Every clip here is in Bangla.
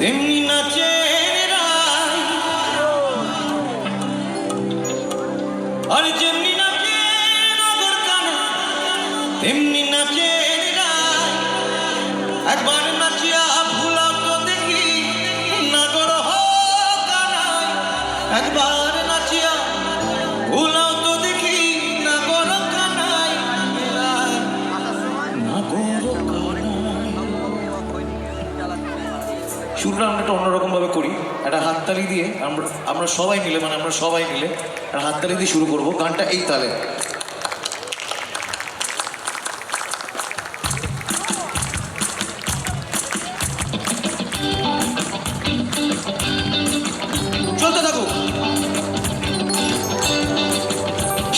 তেমনি নাচে আর যেমনি নাচে নগর কানা তেমনি নাচে একবার নাচিয়া ভুলাও তো দেখি নগর কানায় একবার নাচিয়া ভুলাও তো দেখি নগর কানায় নগর শুরুটা আমরা একটা অন্যরকম ভাবে করি, একটা হাততালি দিয়ে আমরা সবাই মিলে আমরা সবাই মিলে একটা হাততালি দিয়ে শুরু করবো গানটা এই তালে। চলতে থাকুক।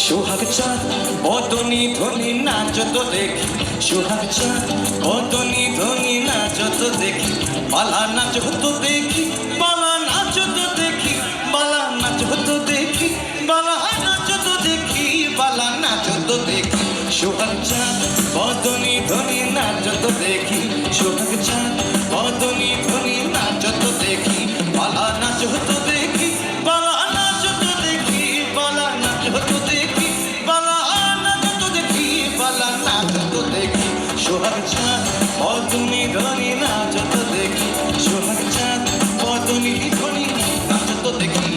সোহাগ চাঁদ বদনি ধ্বনি নাচ তো দেখি, সোহাগ চাঁদ বদনি ধ্বনি নাচ তো দেখি, বালা নাচ হতো দেখি, বালা নাচ তো দেখি, বালা নাচ হতো দেখি, বালা নাচ তো দেখি, বালা নাচ তো দেখি। সোহাগ চাঁদ বদনি ধ্বনি নাচ তো দেখি, সোহাগ চাঁদ বদনি ধ্বনি নাচ তো দেখি, বালা নাচ হতো দেখি, বালা নাচ তো দেখি, বালা নাচ হতো দেখি, বালা নাচ তো দেখি, বালা নাচ তো দেখি। সোহাগ চাঁদ বদনি ধ্বনি নাচ তো দেখি, সোহাগ চাঁদ বদনি ধ্বনি নাচ তো দেখি।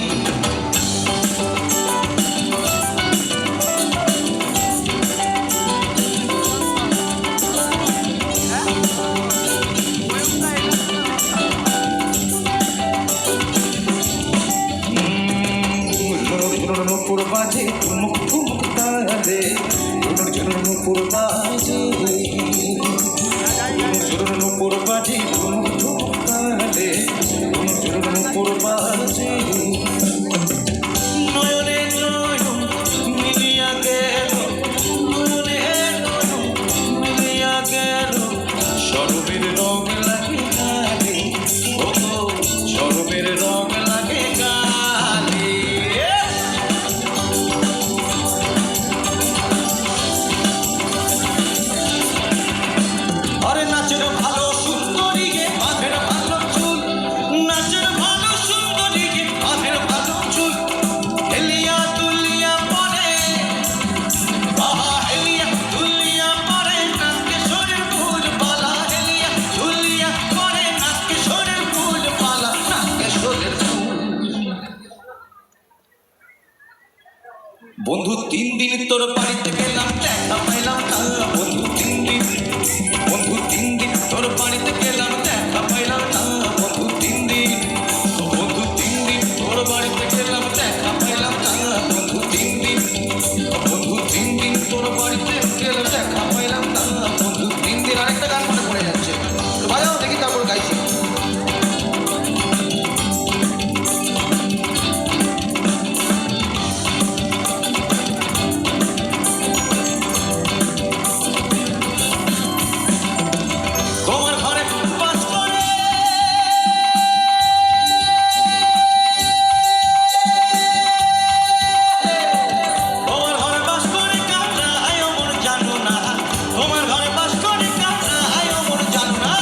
নুপুর বাজে ঠুমুক ঠুমুক তালে, নুপুর বাজে নুপুর বাজে ঠুমুক ঠুমুক তালে, নুপুর বাজে নয়নে নয়ন মিলিয়া গেল, নয়নে নয়ন মিলিয়া গেল, সরবের রং লাগে গালে, ও সরবের রং লাগে গালে। আরে নাচের ভালো সুন্দরী গে বাঁধের ভালো চুল, নাচের ভালো সুন্দরী গে বাঁধের ভালো চুল, হেলিয়া তুলিয়া পরে বাহা হেলিয়া তুলিয়া পরে নাচকে শরীর ফুল পালা, হেলিয়া তুলিয়া পরে নাচকে শরীর ফুল পালা, নাচকে শরীর ফুল। বন্ধু 3 দিন তোর বাড়িতে গেলাম দেখা পাইলাম না, বন্ধু 3 দিন, বন্ধু 3 দিন তোর বাড়িতে গেলাম দেখা পাইলাম না, বন্ধু 3 দিন, বন্ধু 3 দিন তোর বাড়িতে গেলাম দেখা পাইলাম না, বন্ধু 3 দিন, বন্ধু 3 দিন তোর বাড়িতে গেলাম দেখা পাইলাম না, বন্ধু 3 দিন। আরেকটা গান মনে পড়ে যাচ্ছে, বাজাও দেখি তারপর গাইছি। তোমার ঘরে বাস করে তোমার ঘরে বাস করে কাঁকড়া আয় মোর জানো না, তোমার ঘরে বাস করে কাঁকড়া আয় মোর জানো না।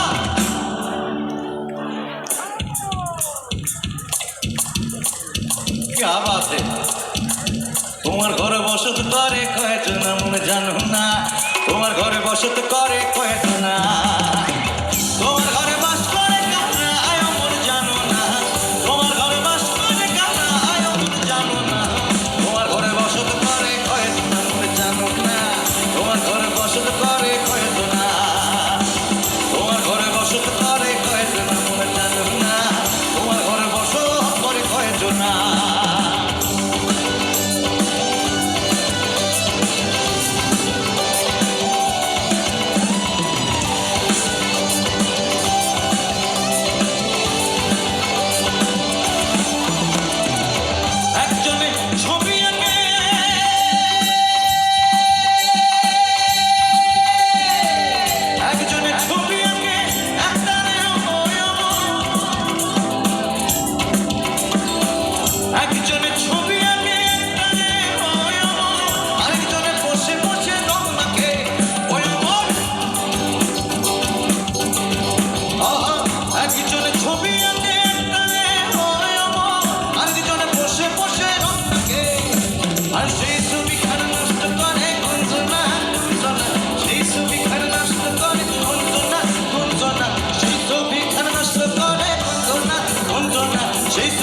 क्या बात है, তোমার ঘরে বসত করে কয়জন মনে জানো না, তোমার ঘরে বসত করে কয়জন না, তোমার ঘরে বাস করে কাঁকড়া আয় মোর জানো না, তোমার ঘরে বাস করে কাঁকড়া আয় মোর জানো না, তোমার ঘরে বসত করে কয়জন মনে জানো না, তোমার ঘরে বসত করে কয়জন না, তোমার ঘরে বসত করে কয়জন মনে জানো না, তোমার ঘরে বসত করে কয়জন না।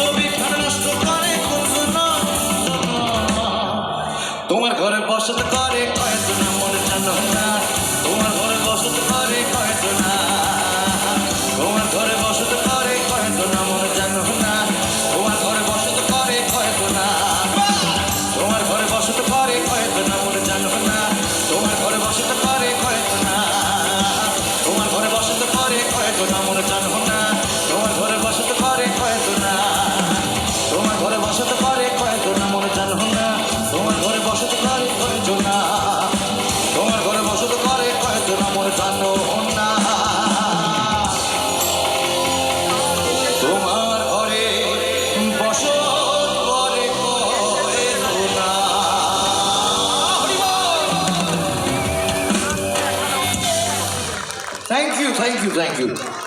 ছবি খান নষ্ট করে করতো না তোমার ঘরে বসত করে কয়েকজন না মনে জানো না তোমার ঘরে বসত করে কয়েকজন না তোমার ঘরে বসত করে কয়েকজন না মনে জানো না তোমার ঘরে বসত করে কয়েকজন না তোমার ঘরে বসত করে কয়েকজন না মনে জানো না তোমার ঘরে বসত করে কয়েকজন না তোমার ঘরে বসত করে কয়েকজন না মনে জানো না তোমার ঘরে বসত করে কয়েকজন না তোমার ঘরে বসত করে কয়েকজন না মনে জানো না তোমার ঘরে বসত করে কয়েকজন না তোমার ঘরে বসত করে কয়েকজন না মনে জানো না তোমার ঘরে বসত করে কয়েকজন না thank you thank you thank you